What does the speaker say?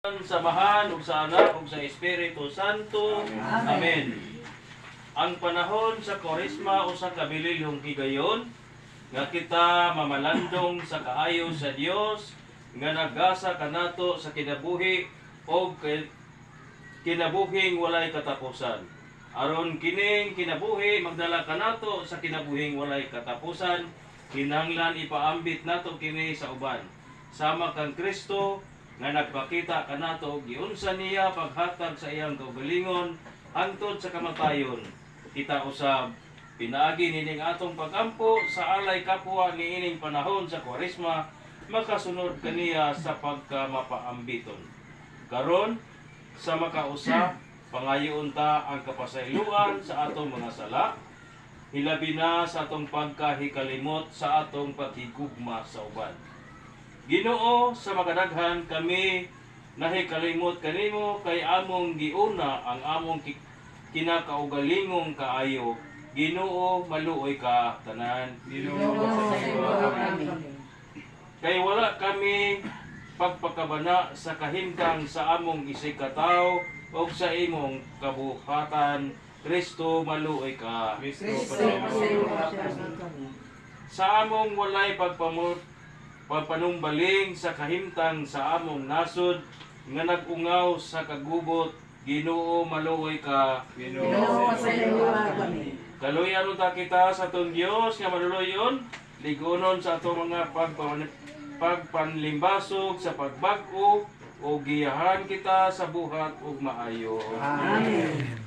Samahan ug sa Anak ug sa Espiritu Santo. Amen. Ang panahon sa Korisma o sa kabililhong higayon nga kita mamalandong sa kaayo sa Dios nga nagasa kanato sa kinabuhi o kinabuhing walay katapusan. Aron kining kinabuhi magdala kanato sa kinabuhing walay katapusan, kinahanglan ipaambit nato kini sa uban. Sama kang Kristo nga nagpakita kanato giunsa niya paghatag sa iyang kaugalingon hangtod sa kamatayon. Kita usab pinaagi nining atong pagampo sa alay kapwa niining panahon sa Kwaresma, makasunod kaniya sa pagkamapaambiton. Karon sa makausa pangayoon ta ang kapasayloan sa atong mga sala, hilabi na sa atong pagkahikalimot sa atong paghigugma sa uban. Ginoo, sa makadaghan kami nahikalimot kanimo kay among giuna ang among kinakaugalingong kaayo. Ginoo, maluoy ka tanan. Ginoo, kay wala kami pagpakabana sa kahimtang sa among isikataw o sa imong kabuhatan. Kristo, maluoy ka. Sa among walay pagpanumbaling sa kahimtang sa among nasod nga nagungaw sa kagubot, Ginoo, maluoy ka. Ginoo, kaluyan ta kita sa atong Dios nga maluloyon, ligunon sa atong mga pagpanlimbasog sa pagbag-o o giyahan kita sa buhat ug maayo. Amen.